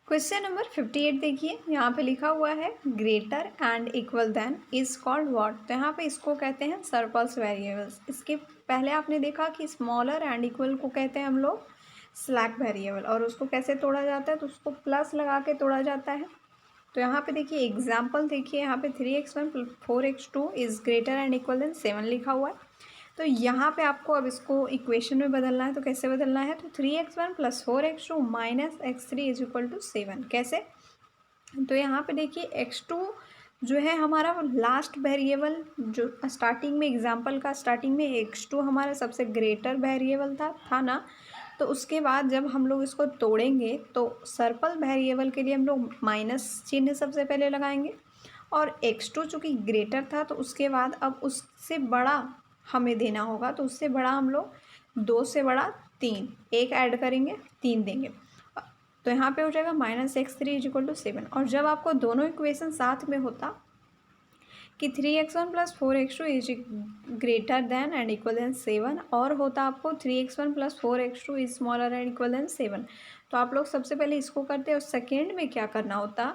Question number 58 देखिए, यहाँ पे लिखा हुआ है greater and equal than is called what. तो यहाँ पे इसको कहते हैं सरप्लस वेरिएबल्स। इसके पहले आपने देखा कि स्मॉलर एंड इक्वल को कहते हैं हम लोग स्लैक वेरिएबल, और उसको कैसे तोड़ा जाता है, तो उसको प्लस लगा के तोड़ा जाता है। तो यहाँ पे देखिए एग्जाम्पल देखिए, यहाँ पे 3x1 4x2 is greater and equal than 7 लिखा हुआ है। तो यहाँ पे आपको अब इसको इक्वेशन में बदलना है। तो कैसे बदलना है, तो 3x1 + 4x2 - x3 is equal to 7। कैसे, तो यहाँ पे देखिए x2 जो है हमारा लास्ट वेरिएबल, जो स्टार्टिंग में एग्जाम्पल का स्टार्टिंग में x2 हमारा सबसे ग्रेटर वेरिएबल था ना। तो उसके बाद जब हम लोग इसको तोड़ेंगे तो सर्कल वेरिएबल के लिए हम लोग माइनस चिन्ह सबसे पहले लगाएंगे, और x2 चूँकि ग्रेटर था तो उसके बाद अब उससे बड़ा हमें देना होगा। तो उससे बड़ा हम लोग 2 से बड़ा 3, एक ऐड करेंगे 3 देंगे। तो यहाँ पे हो जाएगा -x3 = 7। और जब आपको दोनों इक्वेशन साथ में होता कि 3x1 + 4x2 is greater than and equal than 7, और होता आपको 3x1 + 4x2 is smaller and equal than 7, तो आप लोग सबसे पहले इसको करते और सेकेंड में क्या करना होता,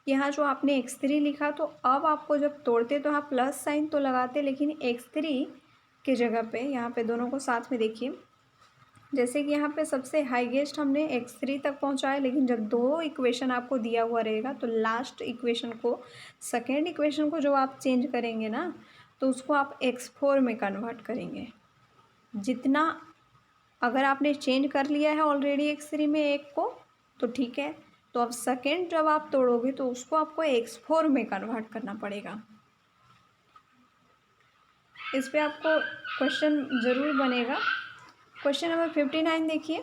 यहाँ जो आपने x3 लिखा, तो अब आपको जब तोड़ते तो आप प्लस साइन तो लगाते, लेकिन x3 की जगह पे यहाँ पे दोनों को साथ में देखिए, जैसे कि यहाँ पे सबसे हाईएस्ट हमने x3 तक पहुँचाया, लेकिन जब दो इक्वेशन आपको दिया हुआ रहेगा तो लास्ट इक्वेशन को, सेकेंड इक्वेशन को जो आप चेंज करेंगे ना, तो उसको आप x4 में कन्वर्ट करेंगे। जितना अगर आपने चेंज कर लिया है ऑलरेडी x3 में एक को, तो ठीक है, तो अब सेकेंड जब आप तोड़ोगे तो उसको आपको x4 में कन्वर्ट करना पड़ेगा। इस पर आपको क्वेश्चन ज़रूर बनेगा। क्वेश्चन नंबर 59 देखिए,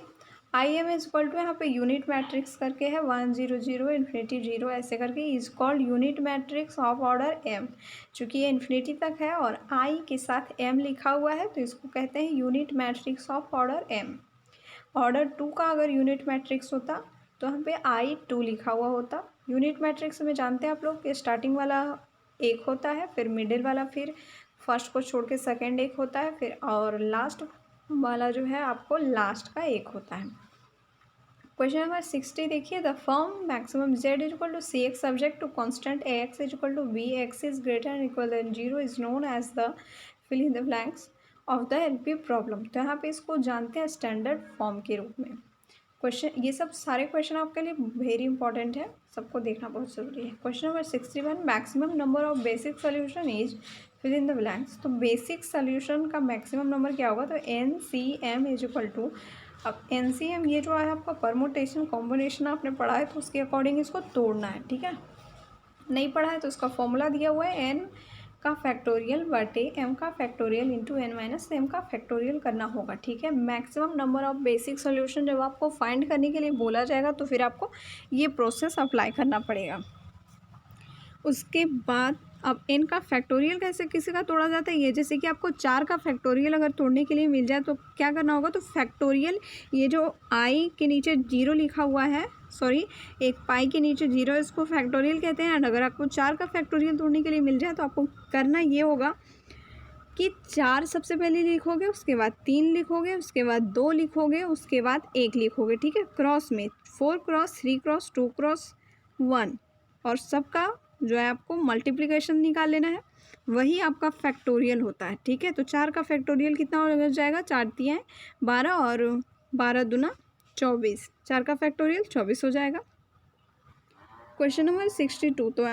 IM इज इक्वल टू, यहाँ पे यूनिट मैट्रिक्स करके है 1 0 0 इन्फिनिटी 0 ऐसे करके, is called unit matrix of order M। चूँकि ये इन्फिनिटी तक है और I के साथ M लिखा हुआ है, तो इसको कहते हैं unit matrix of order M। Order 2 का अगर यूनिट मैट्रिक्स होता तो यहाँ पे I2 लिखा हुआ होता। यूनिट मैट्रिक्स में जानते हैं आप लोग कि स्टार्टिंग वाला एक होता है, फिर मिडिल वाला, फिर फर्स्ट को छोड़ के सेकेंड एक होता है, फिर और लास्ट वाला जो है आपको लास्ट का एक होता है। क्वेश्चन नंबर 60 देखिए, the form maximum z = cx subject to constant ax = bx is greater and equal than 0 is known as the fill in the blanks of the LP problem. तो यहाँ पे इसको जानते हैं स्टैंडर्ड फॉर्म के रूप में। क्वेश्चन, ये सब सारे क्वेश्चन आपके लिए वेरी इंपॉर्टेंट है, सबको देखना बहुत ज़रूरी है। Question number 61, maximum number of basic solution is fill in the blanks. तो बेसिक सोल्यूशन का मैक्सिमम नंबर क्या होगा, तो NCM इज इक्वल टू, अब NCM ये जो है आपका परमुटेशन कॉम्बिनेशन आपने पढ़ा है, तो उसके अकॉर्डिंग इसको तोड़ना है, ठीक है। नहीं पढ़ा है तो उसका फॉर्मूला दिया हुआ है n का फैक्टोरियल बटे m का factorial into n minus m का फैक्टोरियल करना होगा, ठीक है। Maximum number of basic solution जब आपको फाइंड करने के लिए बोला जाएगा तो फिर आपको ये प्रोसेस अप्लाई करना पड़ेगा। उसके बाद अब n का फैक्टोरियल कैसे किसी का तोड़ा जाता है, ये जैसे कि आपको 4 का फैक्टोरियल अगर तोड़ने के लिए मिल जाए तो क्या करना होगा, तो फैक्टोरियल, ये जो i के नीचे 0 लिखा हुआ है, सॉरी एक पाई के नीचे 0, इसको फैक्टोरियल कहते हैं। एंड अगर आपको 4 का फैक्टोरियल तोड़ने के लिए मिल जाए तो आपको करना ये होगा कि 4 सबसे पहले लिखोगे, उसके बाद 3 लिखोगे, उसके बाद 2 लिखोगे, उसके बाद 1 लिखोगे, ठीक है। क्रॉस में 4 क्रॉस 3 क्रॉस 2 क्रॉस 1, और सबका जो है आपको मल्टीप्लिकेशन निकाल लेना है, वही आपका फैक्टोरियल होता है, ठीक है। तो 4 का फैक्टोरियल कितना हो जाएगा, 4 तियाँ 12 और 12 दूना 24, 4 का फैक्टोरियल 24 हो जाएगा। क्वेश्चन नंबर 62, तो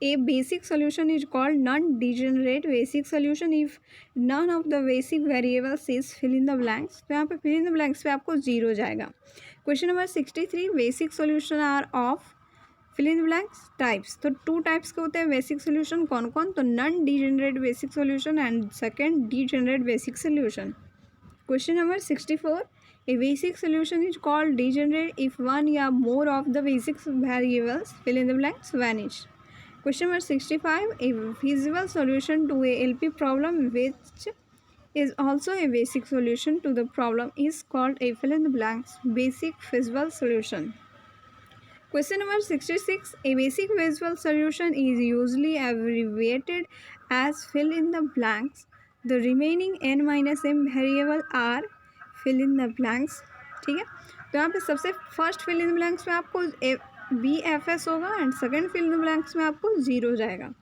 a basic solution is called non-degenerate basic solution if none of the basic variables is fill in the blanks। तो यहाँ पे fill in the blanks पे आपको 0 जाएगा। Question number 63, basic solution are of fill in blanks types. तो 2 types के होते हैं बेसिक सोल्यूशन, कौन कौन, तो non degenerate basic solution and second degenerate basic solution. Question number 64, a basic solution is called degenerate if one या more of the basic variables fill in the blanks vanish. Question number 65, a feasible solution to a LP problem which is also a basic solution to the problem is called a fill in the blanks basic feasible solution. Question number 66, a basic feasible solution is usually abbreviated as fill in the blanks. The remaining n minus m variable are fill in the blanks, ठीक है। तो यहाँ पे सबसे first fill in the blanks में आपको BFS होगा and second fill in the blanks में आपको 0 जाएगा।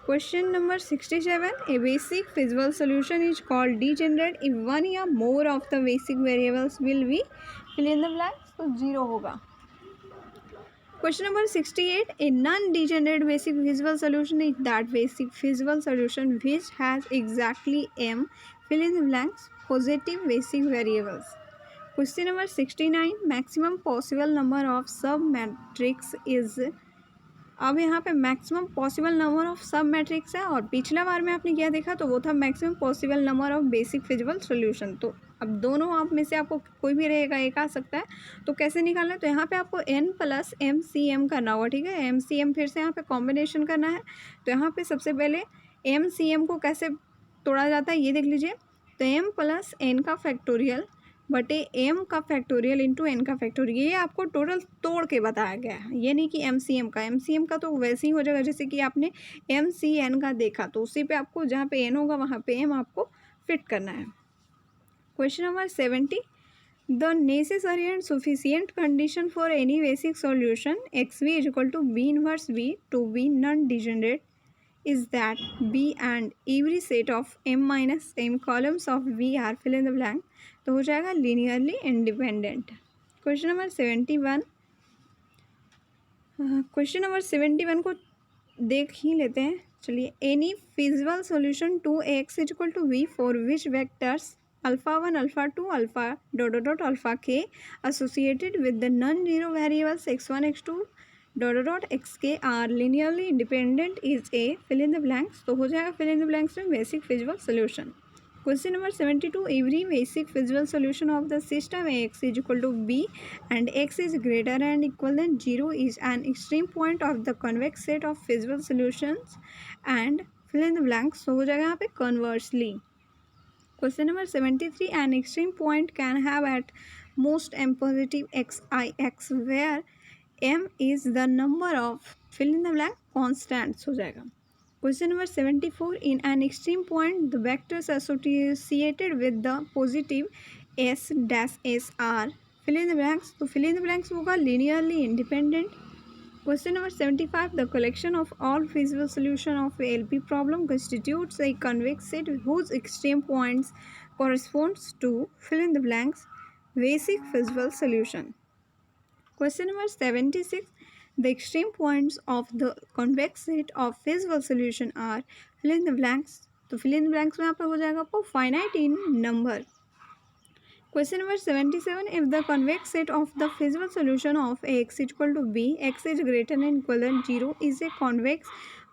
Question number 67. A basic feasible solution is called degenerate if one or more of the basic variables will be fill in the blanks, तो 0 होगा। Question number 68. A non-degenerate basic feasible solution is that basic feasible solution which has exactly m fill in the blanks positive basic variables. Question number 69. Maximum possible number of sub-matrix is, अब यहाँ पे maximum possible number of सब matrix है और पिछला बार में आपने क्या देखा तो वो था maximum possible number of basic feasible solution. तो अब दोनों आप में से आपको कोई भी रहेगा, एक आ सकता है। तो कैसे निकालना है, तो यहाँ पे आपको n + MCM करना होगा, ठीक है। MCM फिर से यहाँ पे कॉम्बिनेशन करना है। तो यहाँ पे सबसे पहले MCM को कैसे तोड़ा जाता है ये देख लीजिए। तो m + n का फैक्टोरियल बटे m का फैक्टोरियल इंटू n का फैक्टोरियल, ये आपको टोटल तोड़ के बताया गया है। ये नहीं कि MCM का तो वैसे ही हो जाएगा जैसे कि आपने MCN का देखा, तो उसी पे आपको जहाँ पे n होगा वहाँ पे m आपको फिट करना है। Question number 70. The necessary and sufficient condition for any basic solution XV = B inverse B to be non degenerate is that B and every set of m minus m columns of B are fill in the blank, तो हो जाएगा linearly independent. Question number 71. Question number 71 को देख ही लेते हैं, चलिए। Any feasible solution to x = V for which vectors α1 α2 α dot dot alpha k associated with the non-zero variables x1 x2 dot dot xk are linearly independent is a fill in the blanks, तो हो जाएगा fill in the blanks में basic feasible solution. Question number 72. Every basic feasible solution of the system x = B and x is greater and equal than 0 is an extreme point of the convex set of feasible solutions and fill in the blanks, तो हो जाएगा यहाँ पे conversely। Question number 73. An extreme point can have at most m positive xix where m is the number of fill in the blank constants, हो जाएगा। Question number 74. In an extreme point the vectors associated with the positive s dash s are fill in the blanks, तो fill in the blanks होगा linearly independent। Question number 75. The collection of all feasible solution of a LP problem constitutes a convex set whose extreme points corresponds to fill in the blanks basic feasible solution. Question number 76. The extreme points of the convex set of feasible solution are fill in the blanks, तो fill in the blanks में यहाँ पे हो जाएगा आपको finite in number। Question number 77. If the convex set of the feasible solution of x = B, x is greater than equal than 0 is a convex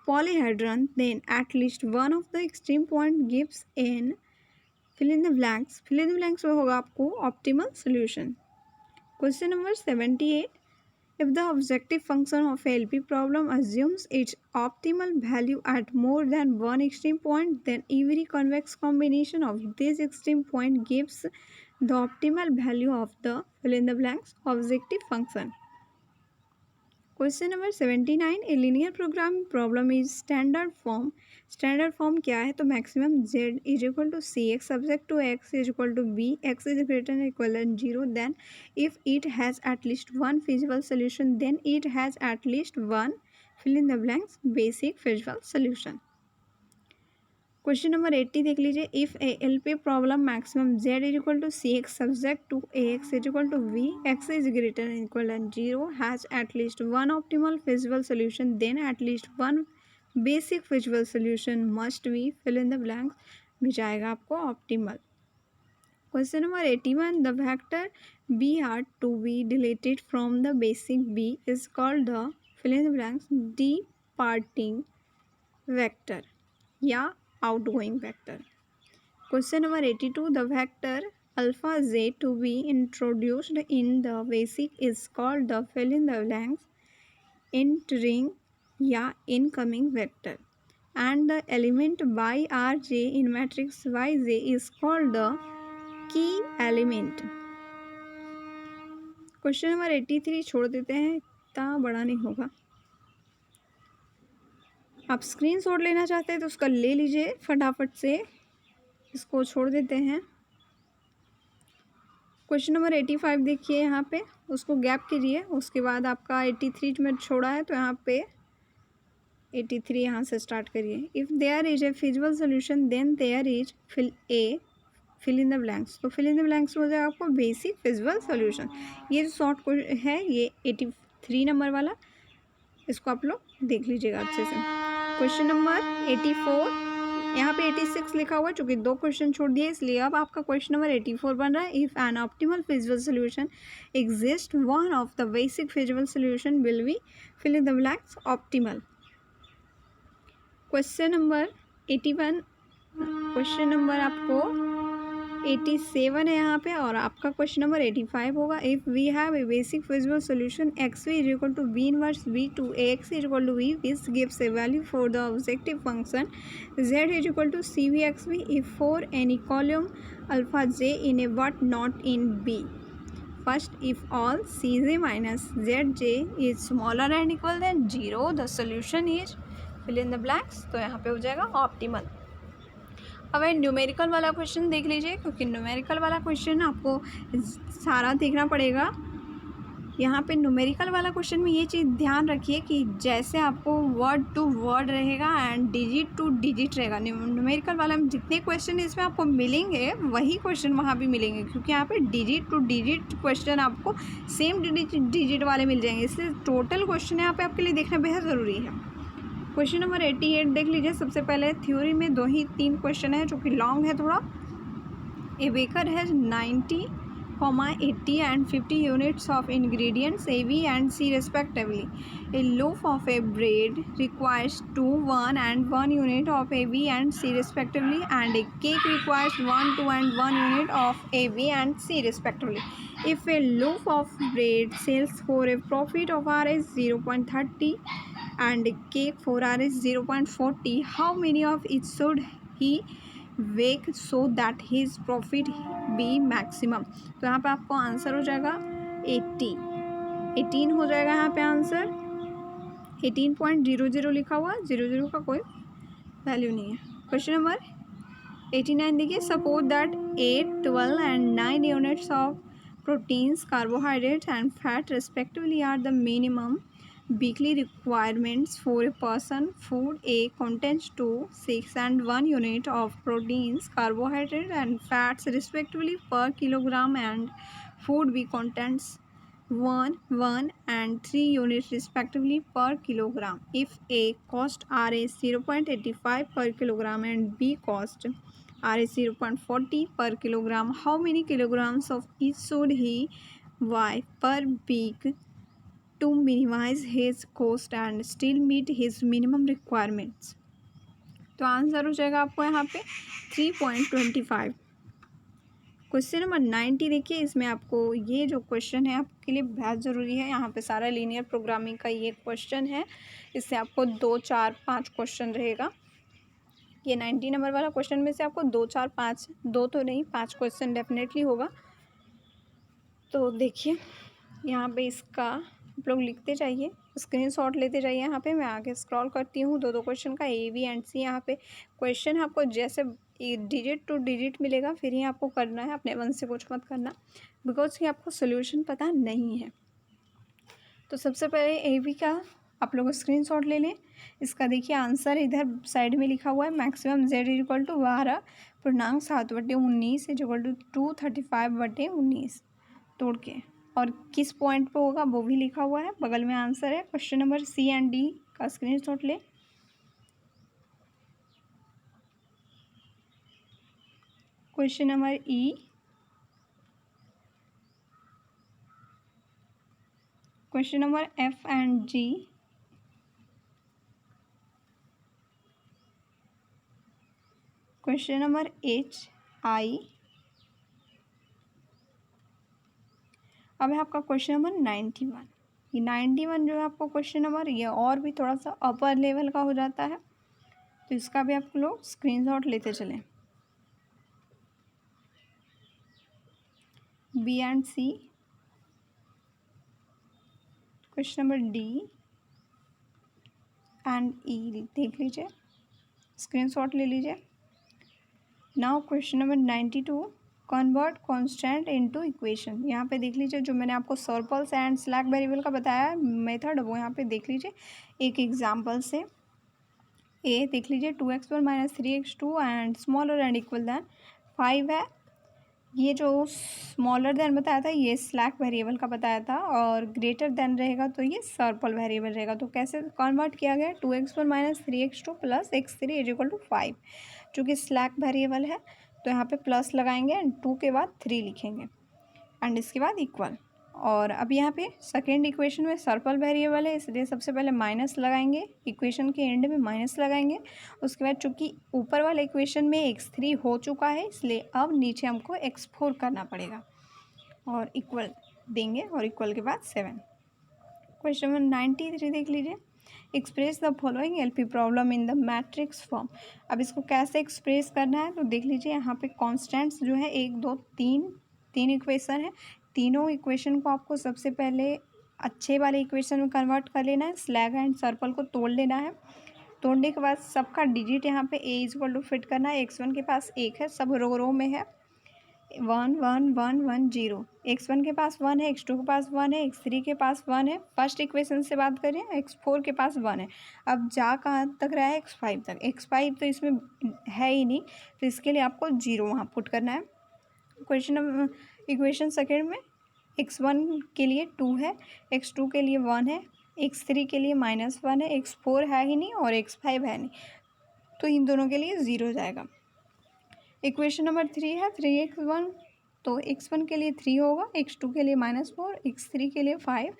polyhedron, then at least one of the extreme point gives an fill in the blanks। fill in the blanks में होगा आपको optimal solution। Question number 78. If the objective function of a LP problem assumes its optimal value at more than one extreme point, then every convex combination of these extreme point gives the optimal value of the fill in the blanks objective function। Question number 79. A linear programming problem is standard form। standard form क्या है, तो maximum z = cx subject to x = b, x is greater than or equal than 0, then if it has at least one feasible solution then it has at least one fill in the blanks basic feasible solution। Question number 80 देख लीजिए। If a LP problem maximum z = cx subject to ax = v, x is greater than or equal than 0 has at least one optimal feasible solution, then at least one basic feasible solution must be fill in the blanks में जाएगा आपको optimal. Question number 81. The vector BR to be deleted from the basic B is called the fill in the blanks departing vector या outgoing vector। Question number 82. The vector alpha z to be introduced in the basic is called the fill in the blanks entering या incoming vector, and the element by rj in matrix yj is called the key element। Question number 83 छोड़ देते हैं, इतना बड़ा नहीं होगा। आप screenshot लेना चाहते हैं तो उसका ले लीजिए फटाफट से, इसको छोड़ देते हैं। क्वेश्चन नंबर 85 देखिए यहाँ पे, उसको गैप कीजिए, उसके बाद आपका 83 में छोड़ा है तो यहाँ पे 83 यहाँ से स्टार्ट करिए। If there is a feasible solution then there is fill in the blanks. तो फिल इन द ब्लैंक्स हो जाएगा आपको बेसिक फिजिबल सोल्यूशन। ये जो शॉर्ट है ये 83 नंबर वाला, इसको आप लोग देख लीजिएगा अच्छे से। क्वेश्चन नंबर 84, यहाँ पे 86 लिखा हुआ है, चूँकि 2 क्वेश्चन छोड़ दिए इसलिए अब आपका क्वेश्चन नंबर 84 बन रहा है। If an optimal feasible solution exist one of the basic feasible solution will be fill in the blanks optimal. Question number 81, question number आपको 87 है यहाँ पे, और आपका क्वेश्चन नंबर 85 होगा। If we have a basic feasible solution x v is equal to B inverse b to A x is equal to v which gives a value for the objective function z is equal to c v x v if for any column alpha j in A but not in B. First, if all c j minus z j is smaller and equal than 0 the solution is fill in the blanks. तो यहाँ पे हो जाएगा optimal. अब numerical वाला question देख लीजिए, क्योंकि न्यूमेरिकल वाला क्वेश्चन आपको सारा देखना पड़ेगा। यहाँ पे न्यूमेरिकल वाला क्वेश्चन में ये चीज़ ध्यान रखिए कि जैसे आपको वर्ड टू वर्ड रहेगा एंड डिजिट टू डिजिट रहेगा। न्यूमेरिकल वाला में जितने क्वेश्चन इसमें आपको मिलेंगे वही क्वेश्चन वहाँ भी मिलेंगे, क्योंकि यहाँ पे डिजिट टू डिजिट क्वेश्चन आपको सेम डिजिट वाले मिल जाएंगे, इसलिए टोटल क्वेश्चन यहाँ पे आपके लिए देखना बेहद ज़रूरी है। क्वेश्चन नंबर 88 देख लीजिए। सबसे पहले थ्योरी में 3 क्वेश्चन है जो कि लॉन्ग है थोड़ा। ए baker has 90, 80 and 50 units of ingredients A, B and C respectively. A loaf of a bread requires 2, 1 and 1 unit of A, B and C respectively, and a cake requires 1, 2 and 1 unit of A, B and C respectively. If a loaf of bread sells for a profit of Rs 0.30 and a cake for Rs 0.40, how many of each should he make so that his profit be maximum. तो यहाँ पे आपको answer हो जाएगा 18 हो जाएगा यहाँ पे आंसर। 18.00 लिखा हुआ, 00 का कोई वैल्यू नहीं है। क्वेश्चन नंबर 89 देखिए। Suppose that 8, 12 and 9 units of proteins, carbohydrates and fat respectively are the minimum weekly requirements for a person. Food A contains 2, 6 and 1 unit of proteins, carbohydrates and fats respectively per kilogram, and food B contains 1, 1 and 3 units respectively per kilogram. If A cost R is 0.85 per kilogram and B cost R is 0.40 per kilogram, how many kilograms of each should he buy per week to minimize his cost and still meet his minimum requirements? तो answer हो जाएगा आपको यहाँ पे 3.25। Question number 90 देखिए। इसमें आपको ये जो क्वेश्चन है आपके लिए बहुत ज़रूरी है। यहाँ पे सारा लीनियर प्रोग्रामिंग का ये क्वेश्चन है, इससे आपको 2, 4, 5 क्वेश्चन रहेगा। ये 90 नंबर वाला क्वेश्चन में से आपको 2, 4, 5, 2 तो नहीं 5 क्वेश्चन डेफिनेटली होगा। तो देखिए यहाँ पे इसका आप लोग लिखते जाइए, स्क्रीनशॉट लेते जाइए। यहाँ पे मैं आगे स्क्रॉल करती हूँ 2 क्वेश्चन का, ए, बी एंड सी। यहाँ पे क्वेश्चन आपको जैसे डिजिट टू डिजिट मिलेगा फिर ही आपको करना है, अपने मन से कुछ मत करना, बिकॉज कि आपको सोल्यूशन पता नहीं है। तो सबसे पहले ए, बी का आप लोग स्क्रीनशॉट ले लें। इसका देखिए आंसर इधर साइड में लिखा हुआ है। Maximum z is equal to 12, पूर्णांक 7/19 इज इक्वल टू 235/19 तोड़ के, और किस पॉइंट पे होगा वो भी लिखा हुआ है, बगल में आंसर है। Question number c and d का स्क्रीनशॉट ले। Question number e, question number f and g, question number h i. अब है आपका क्वेश्चन नंबर 91। ये 91 जो है आपको क्वेश्चन नंबर, ये और भी थोड़ा सा अपर लेवल का हो जाता है, तो इसका भी आप लोग स्क्रीनशॉट लेते चलें। B and C, question number D and E देख लीजिए, स्क्रीनशॉट ले लीजिए। Now question number 92 convert constant into equation. यहाँ पे देख लीजिए जो मैंने आपको सर्कल्स एंड स्लैक वेरिएबल का बताया मेथड, वो यहाँ पे देख लीजिए एक एग्जांपल से। ए देख लीजिए 2x1 - 3x2 and smaller and equal than 5 है। ये जो स्मॉलर देन बताया था ये स्लैक वेरिएबल का बताया था, और ग्रेटर देन रहेगा तो ये सर्कल वेरिएबल रहेगा। तो कैसे कन्वर्ट किया गया, 2x1 - 3x2 + x3 = 5, चूँकि स्लैक वेरिएबल है तो यहाँ पे प्लस लगाएंगे एंड 2 के बाद 3 लिखेंगे एंड इसके बाद इक्वल। और अब यहाँ पे सेकेंड इक्वेशन में सर्कल वेरिएबल है इसलिए सबसे पहले माइनस लगाएंगे, इक्वेशन के एंड में माइनस लगाएंगे। उसके बाद चूँकि ऊपर वाले इक्वेशन में x3 हो चुका है इसलिए अब नीचे हमको x4 करना पड़ेगा और इक्वल देंगे और इक्वल के बाद 7। क्वेश्चन नंबर 93 देख लीजिए। Express the following LP problem in the matrix form. अब इसको कैसे एक्सप्रेस करना है तो देख लीजिए यहाँ पे कांस्टेंट्स जो है 1 2 तीन इक्वेशन है। तीनों इक्वेशन को आपको सबसे पहले अच्छे वाले इक्वेशन में कन्वर्ट कर लेना है, स्लैग एंड सर्कल को तोड़ लेना है। तोड़ने के बाद सबका डिजिट यहाँ पे a = फिट करना है। x1 के पास 1 है, सब रो में है, 1 1 1 1 0। x1 के पास 1 है, x2 के पास 1 है, x3 के पास 1 है। फर्स्ट इक्वेशन से बात करें x4 के पास 1 है। अब जा कहाँ तक रहा है, x5 तक। x5 तो इसमें है ही नहीं तो इसके लिए आपको 0 वहाँ पुट करना है। इक्वेशन सेकेंड में x1 के लिए 2 है, x2 के लिए 1 है, x3 के लिए -1 है, x4 है ही नहीं और x5 है नहीं, तो इन दोनों के लिए 0 जाएगा। इक्वेशन नंबर 3 है 3x1, तो x1 के लिए 3 होगा, x2 के लिए -4, x3 के लिए 5,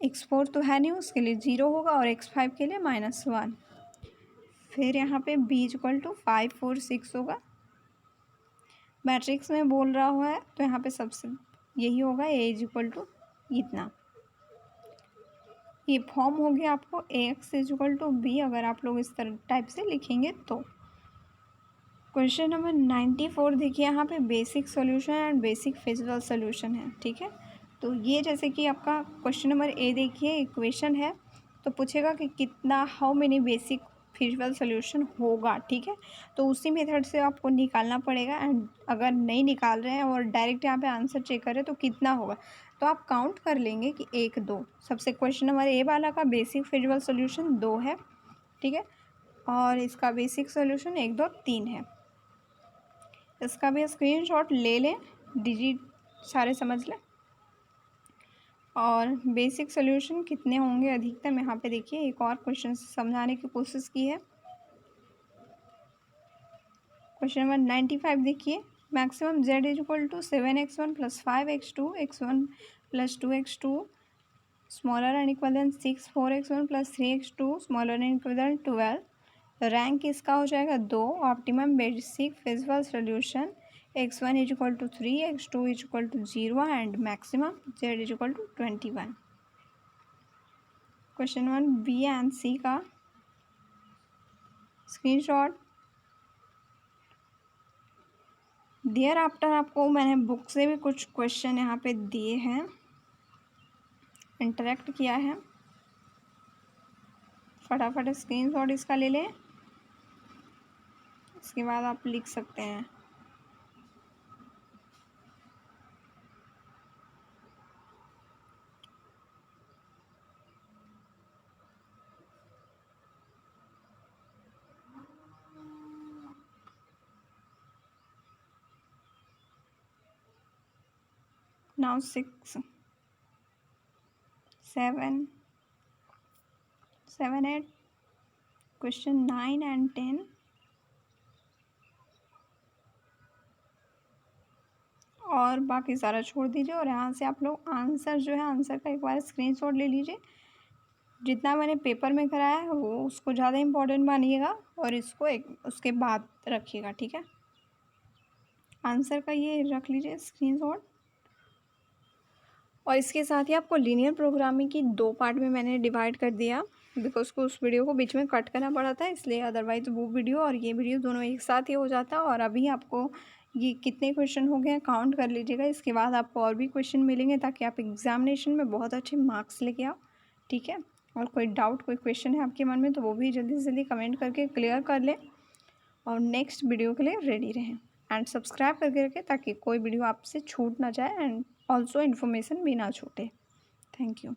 x4 तो है नहीं उसके लिए 0 होगा और x5 के लिए -1। फिर यहाँ पे b = 5 4 6 होगा। मैट्रिक्स में बोल रहा हुआ है तो यहाँ पे सबसे यही होगा a = इतना। ये फॉर्म हो गया आपको ax = b अगर आप लोग इस तरह टाइप से लिखेंगे तो। क्वेश्चन नंबर 94 देखिए, यहाँ पे basic solution and basic physical solution है, ठीक है। तो ये जैसे कि आपका क्वेश्चन नंबर ए देखिए इक्वेशन है तो पूछेगा कि कितना how many basic physical solution होगा, ठीक है। तो उसी मेथड से आपको निकालना पड़ेगा एंड अगर नहीं निकाल रहे हैं और डायरेक्ट यहाँ पे आंसर चेक करें तो कितना होगा, तो आप काउंट कर लेंगे कि 1 2। सबसे क्वेश्चन नंबर ए वाला का बेसिक फिजिकल सॉल्यूशन 2 है, ठीक है, और इसका बेसिक सॉल्यूशन 1 2 3 है। इसका भी स्क्रीनशॉट ले लें, डिजिट सारे समझ लें। और बेसिक सॉल्यूशन कितने होंगे अधिकतम, यहाँ पे देखिए एक और क्वेश्चन समझाने की कोशिश की है। क्वेश्चन नंबर 95 देखिए, maximum z = 7x1 + 5x2 x1 + 2x2 smaller and equal than 6 4x1 + 3x2 smaller and equal than 12। Rank इसका हो जाएगा 2। Optimum basic physical solution x1 = 3 x2 = 0 and maximum z = 21। Question 1 B and C का screenshot there after आपको मैंने book से भी कुछ question यहाँ पे दिए हैं, इंटरेक्ट किया है। फटाफट स्क्रीनशॉट इसका ले लें, इसके बाद आप लिख सकते हैं। नाउ 6 7 7 8 क्वेश्चन 9 एंड 10 और बाकी सारा छोड़ दीजिए और यहाँ से आप लोग आंसर जो है आंसर का एक बार स्क्रीनशॉट ले लीजिए। जितना मैंने पेपर में कराया है वो उसको ज़्यादा इम्पोर्टेंट मानिएगा और इसको एक उसके बाद रखिएगा, ठीक है। आंसर का ये रख लीजिए स्क्रीनशॉट। और इसके साथ ही आपको लीनियर प्रोग्रामिंग की 2 पार्ट में मैंने डिवाइड कर दिया, बिकॉज को उस वीडियो को बीच में कट करना पड़ा था इसलिए, अदरवाइज वो वीडियो और ये वीडियो दोनों एक साथ ही हो जाता। और अभी आपको ये कितने क्वेश्चन हो गए हैं काउंट कर लीजिएगा, इसके बाद आपको और भी क्वेश्चन मिलेंगे ताकि आप एग्जामिनेशन में बहुत अच्छे मार्क्स लेके आओ, ठीक है। और कोई डाउट कोई क्वेश्चन है आपके मन में तो वो भी जल्दी से जल्दी कमेंट करके क्लियर कर लें और नेक्स्ट वीडियो के लिए रेडी रहें। एंड सब्सक्राइब करके रखें ताकि कोई वीडियो आपसे छूट ना जाए एंड ऑल्सो इन्फॉर्मेशन भी ना छूटे। Thank you.